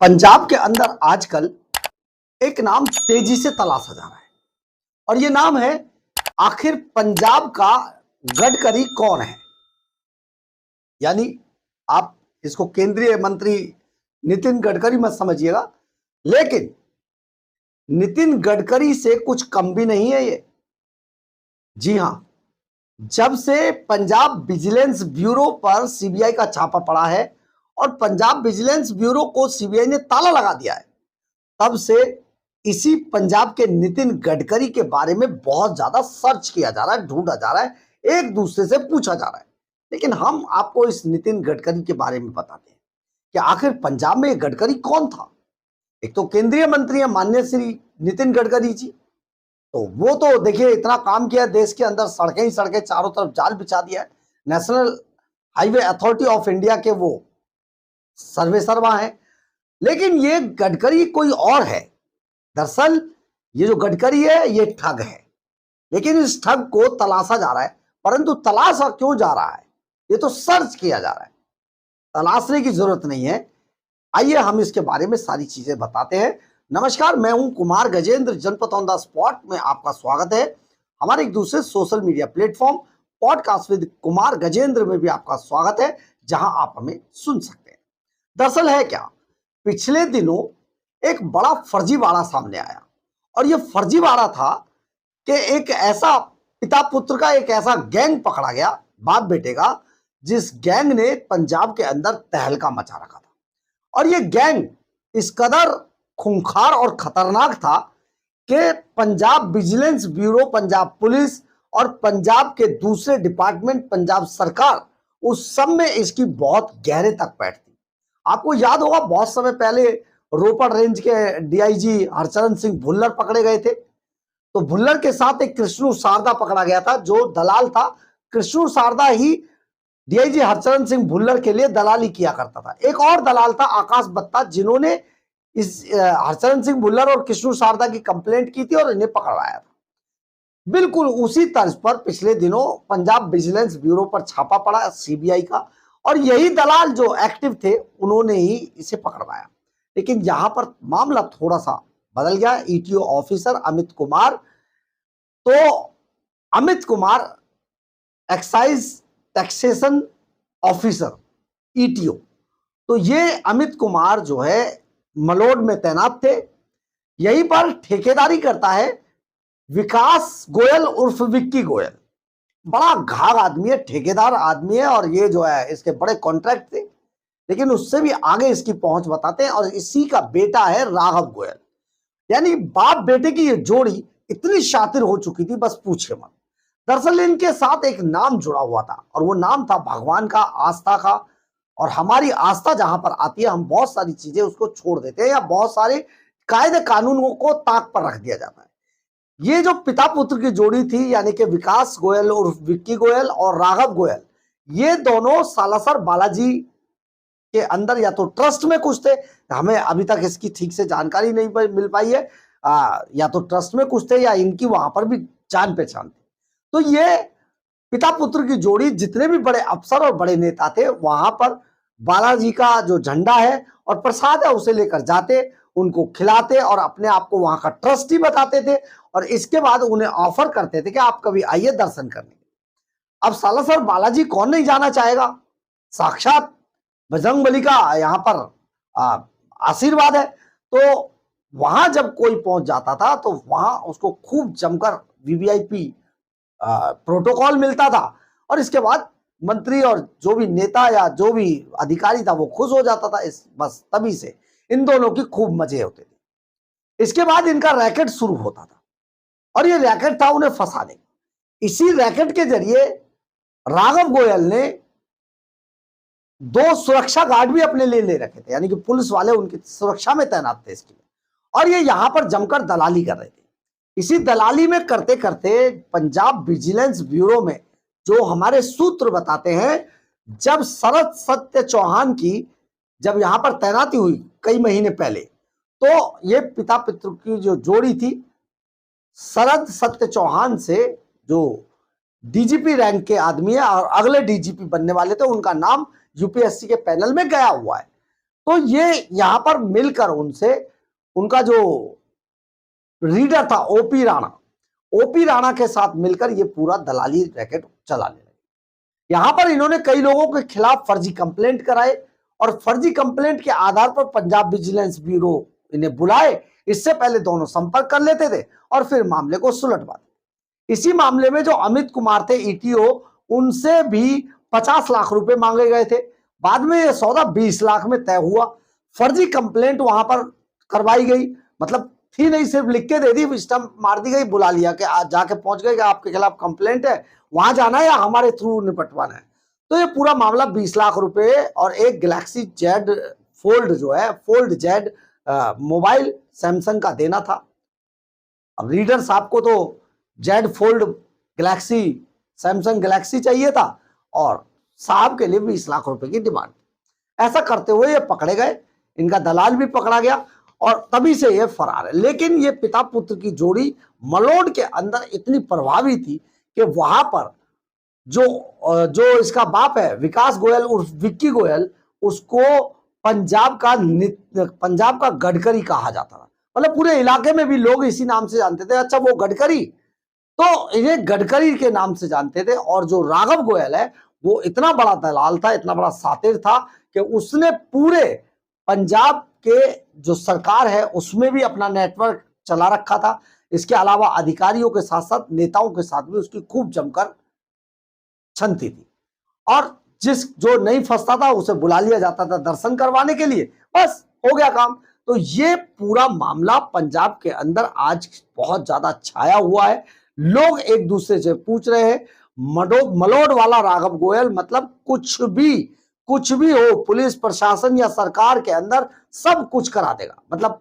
पंजाब के अंदर आजकल एक नाम तेजी से तलाशा जा रहा है और ये नाम है, आखिर पंजाब का गडकरी कौन है। यानी आप इसको केंद्रीय मंत्री नितिन गडकरी मत समझिएगा, लेकिन नितिन गडकरी से कुछ कम भी नहीं है ये। जी हां, जब से पंजाब विजिलेंस ब्यूरो पर सीबीआई का छापा पड़ा है और पंजाब विजिलेंस ब्यूरो को सीबीआई ने ताला लगा दिया है, तब से इसी पंजाब के नितिन गडकरी के बारे में बहुत ज्यादा सर्च किया जा रहा है, ढूंढा जा रहा है, एक दूसरे से पूछा जा रहा है। लेकिन हम आपको इस नितिन गडकरी के बारे में बताते हैं कि आखिर पंजाब में गडकरी कौन था। एक तो केंद्रीय मंत्री है माननीय श्री नितिन गडकरी जी, तो वो तो देखिए इतना काम किया देश के अंदर, सड़कें ही सड़कें, चारों तरफ जाल बिछा दिया है। National highway authority of India के वो सर्वेसर्वा है। लेकिन ये गडकरी कोई और है। दरअसल ये जो गडकरी है ये ठग है, लेकिन इस ठग को तलाशा जा रहा है। परंतु तलाशा क्यों जा रहा है, ये तो सर्च किया जा रहा है, तलाशने की जरूरत नहीं है। आइए हम इसके बारे में सारी चीजें बताते हैं। नमस्कार, मैं हूं कुमार गजेंद्र, जनपद ऑन द स्पॉट में आपका स्वागत है। हमारे एक दूसरे social media platform podcast with Kumar Gajendra में भी आपका स्वागत है, जहां आप हमें सुन सकते हैं। दरअसल है क्या, पिछले दिनों एक बड़ा फर्जीवाड़ा सामने आया और यह फर्जीवाड़ा था कि एक ऐसा पिता पुत्र का एक ऐसा गैंग पकड़ा गया, बाप बेटे का, जिस गैंग ने पंजाब के अंदर तहलका मचा रखा था। और यह गैंग इस कदर खूंखार और खतरनाक था कि Punjab vigilance bureau, Punjab police और पंजाब के दूसरे डिपार्टमेंट, पंजाब सरकार, उस सब में इसकी बहुत गहरे तक पैठ थी। आपको याद होगा बहुत समय पहले रोपड़ रेंज के डीआईजी हरचरण सिंह भुल्लर पकड़े गए थे, तो भुल्लर के साथ एक कृष्णु सारदा पकड़ा गया था जो दलाल था। कृष्णु सारदा ही डीआईजी हरचरण सिंह भुल्लर के लिए दलाली किया करता था। एक और दलाल था आकाश बत्ता, जिन्होंने इस हरचरण सिंह भुल्लर और कृष्णु सारदा की कंप्लेंट की थी और इन्हें पकड़वाया था। बिल्कुल उसी तर्ज पर पिछले दिनों पंजाब विजिलेंस ब्यूरो पर छापा पड़ा सीबीआई का, और यही दलाल जो एक्टिव थे उन्होंने ही इसे पकड़वाया। लेकिन यहां पर मामला थोड़ा सा बदल गया। ईटीओ ऑफिसर अमित कुमार, तो Amit Kumar excise taxation officer ETO, तो ये अमित कुमार जो है मलोड में तैनात थे। यहीं पर ठेकेदारी करता है विकास गोयल उर्फ विक्की गोयल। बड़ा घाघ आदमी है, ठेकेदार आदमी है, और ये जो है इसके बड़े कॉन्ट्रैक्ट थे। लेकिन उससे भी आगे इसकी पहुंच बताते हैं, और इसी का बेटा है राघव गोयल। यानी बाप बेटे की ये जोड़ी इतनी शातिर हो चुकी थी, बस पूछे मत। दरअसल इनके साथ एक नाम जुड़ा हुआ था, और वो नाम था भगवान का, आस्था का। और हमारी आस्था जहां पर आती है, हम बहुत सारी चीजें उसको छोड़ देते हैं, या बहुत सारे कायदे कानूनों को ताक पर रख दिया जाता है। ये जो पिता पुत्र की जोड़ी थी, यानी कि विकास गोयल उर्फ विक्की गोयल और राघव गोयल, ये दोनों सालासर बालाजी के अंदर या तो ट्रस्ट में कुछ थे, हमें अभी तक इसकी ठीक से जानकारी नहीं मिल पाई है, या तो ट्रस्ट में कुछ थे या इनकी वहां पर भी जान पहचान थी। तो ये पिता पुत्र की जोड़ी, जितने भी बड़े अफसर और बड़े नेता थे, वहां पर बालाजी का जो झंडा है और प्रसाद है उसे लेकर जाते, उनको खिलाते और अपने आप को वहां का ट्रस्टी बताते थे, और इसके बाद उन्हें ऑफर करते थे कि आप कभी आइए दर्शन करने। अब सालासर बालाजी कौन नहीं जाना चाहेगा, साक्षात बजरंगबली का यहाँ पर आशीर्वाद है। तो वहां जब कोई पहुंच जाता था तो वहां उसको खूब जमकर वीवीआईपी प्रोटोकॉल मिलता था, और इसके बाद मंत्री और जो भी नेता या जो भी अधिकारी था वो खुश हो जाता था। बस तभी से इन दोनों की खूब मजे होते थे। इसके बाद इनका रैकेट शुरू होता था, और ये रैकेट था उन्हें फंसाने। इसी रैकेट के जरिए राघव गोयल ने 2 सुरक्षा गार्ड भी अपने लिए ले रखे थे, यानी कि पुलिस वाले उनकी सुरक्षा में तैनात थे इसके लिए, और ये यहां पर जमकर दलाली कर रहे थे। इसी दलाली में करते करते पंजाब विजिलेंस ब्यूरो में जो हमारे सूत्र बताते हैं, जब शरद सत्य चौहान की जब यहां पर तैनाती हुई कई महीने पहले, तो ये पिता पुत्र की जो जोड़ी थी, शरद सत्य चौहान से जो डीजीपी रैंक के आदमी है और अगले डीजीपी बनने वाले थे, उनका नाम यूपीएससी के पैनल में गया हुआ है। तो ये यहां पर मिलकर उनसे उनका जो रीडर था ओपी राणा के साथ मिलकर ये पूरा दलाली रैकेट चलाने लगे। यहां पर इन्होंने कई लोगों के खिलाफ फर्जी कंप्लेंट कराए और फर्जी कंप्लेंट के आधार पर पंजाब विजिलेंस ब्यूरो इन्हें बुलाए। इससे पहले दोनों संपर्क कर लेते थे और फिर मामले को सुलटवाते। इसी मामले में जो अमित कुमार थे ईटीओ, उनसे भी 50 लाख रुपए मांगे गए थे। बाद में यह सौदा 20 लाख में तय हुआ। फर्जी कंप्लेंट वहां पर करवाई गई, मतलब थी नहीं, सिर्फ लिख के दे दी, स्टंप मार दी गई, बुला लिया कि आज जाके पहुंच गए कि आपके खिलाफ कंप्लेंट है, वहां जाना है या हमारे थ्रू निपटवाना है। तो ये पूरा मामला 20 लाख रुपए और एक गैलेक्सी जेड फोल्ड जो है, फोल्ड जेड मोबाइल सैमसंग का देना था। अब रीडर साहब को तो Z fold Galaxy Samsung Galaxy चाहिए था और साहब के लिए 20 लाख रुपए की डिमांड। ऐसा करते हुए ये पकड़े गए, इनका दलाल भी पकड़ा गया और तभी से ये फरार है। लेकिन ये पिता पुत्र की जोड़ी मलोड के अंदर इतनी प्रभावी थी कि वहां पर जो इसका बाप है विकास गोयल उर्फ विक्की गोयल, उसको पंजाब का गडकरी कहा जाता था। मतलब पूरे इलाके में भी लोग इसी नाम से जानते थे। अच्छा, वो गडकरी, तो इन्हें गडकरी के नाम से जानते थे। और जो राघव गोयल है वो इतना बड़ा दलाल था, इतना बड़ा सातिर था कि उसने पूरे पंजाब के जो सरकार है उसमें भी अपना नेटवर्क चला रखा था। इसके अलावा अधिकारियों के साथ साथ नेताओं के साथ भी उसकी खूब जमकर छनती थी। और जो नहीं फंसता था उसे बुला लिया जाता था दर्शन करवाने के लिए, बस हो गया काम। तो ये पूरा मामला पंजाब के अंदर आज बहुत ज्यादा छाया हुआ है। लोग एक दूसरे से पूछ रहे हैं मलोड वाला राघव गोयल मतलब कुछ भी हो, पुलिस प्रशासन या सरकार के अंदर सब कुछ करा देगा। मतलब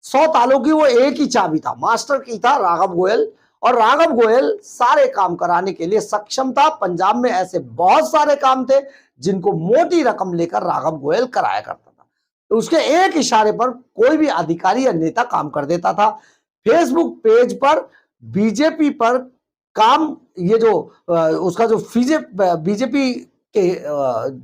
100 तालों की वो एक ही चाबी था, मास्टर की था राघव गोयल। और राघव गोयल सारे काम कराने के लिए सक्षम था। पंजाब में ऐसे बहुत सारे काम थे जिनको मोटी रकम लेकर राघव गोयल कराया करता था। तो उसके एक इशारे पर कोई भी अधिकारी या नेता काम कर देता था। फेसबुक पेज पर बीजेपी पर काम, ये जो उसका जो बीजेपी के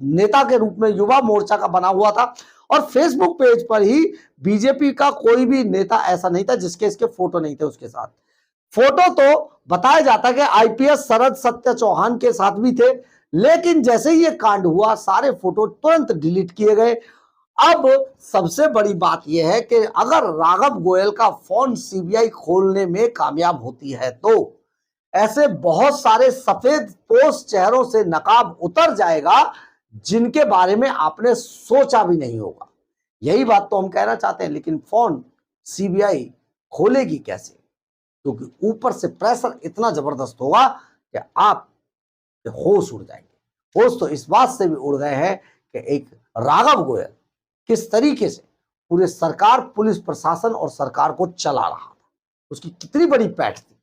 नेता के रूप में युवा मोर्चा का बना हुआ था। और फेसबुक पेज पर ही बीजेपी का कोई भी नेता ऐसा नहीं था जिसके इसके फोटो नहीं थे उसके साथ। फोटो तो बताया जाता कि आईपीएस शरद सत्य चौहान के साथ भी थे, लेकिन जैसे ही ये कांड हुआ सारे फोटो तुरंत डिलीट किए गए। अब सबसे बड़ी बात यह है कि अगर राघव गोयल का फोन सीबीआई खोलने में कामयाब होती है तो ऐसे बहुत सारे सफेद पोस्ट चेहरों से नकाब उतर जाएगा जिनके बारे में आपने सोचा भी नहीं होगा। यही बात तो हम कहना चाहते हैं। लेकिन फोन सीबीआई खोलेगी कैसे? क्योंकि ऊपर से प्रेशर इतना जबरदस्त होगा कि आप होश उड़ जाएंगे। होश तो इस बात से भी उड़ गए हैं कि एक राघव गोयल किस तरीके से पूरे सरकार, पुलिस प्रशासन और सरकार को चला रहा था, उसकी कितनी बड़ी पैठ थी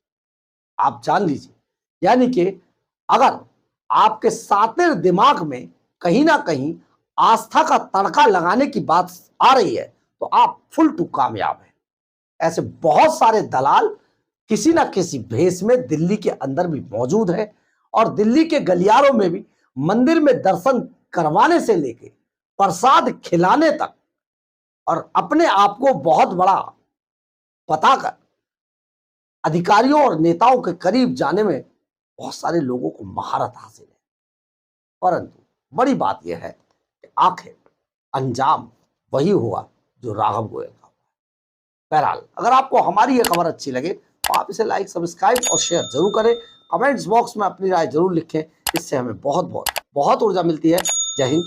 आप जान लीजिए। यानी कि अगर आपके सातिर दिमाग में कहीं ना कहीं आस्था का तड़का लगाने की बात आ रही है तो आप फुल टू कामयाब हैं। ऐसे बहुत सारे दलाल किसी ना किसी भेष में दिल्ली के अंदर भी मौजूद है और दिल्ली के गलियारों में भी मंदिर में दर्शन करवाने से लेके प्रसाद खिलाने तक और अपने आप को बहुत बड़ा बताकर अधिकारियों और नेताओं के करीब जाने में बहुत सारे लोगों को महारत हासिल है। परंतु बड़ी बात यह है कि आखिर अंजाम वही हुआ जो राघव गोयल का हुआ। बहरहाल, अगर आपको हमारी यह खबर अच्छी लगे तो आप इसे लाइक, सब्सक्राइब और शेयर जरूर करें। कमेंट्स बॉक्स में अपनी राय जरूर लिखें, इससे हमें बहुत ऊर्जा मिलती है। जय हिंद,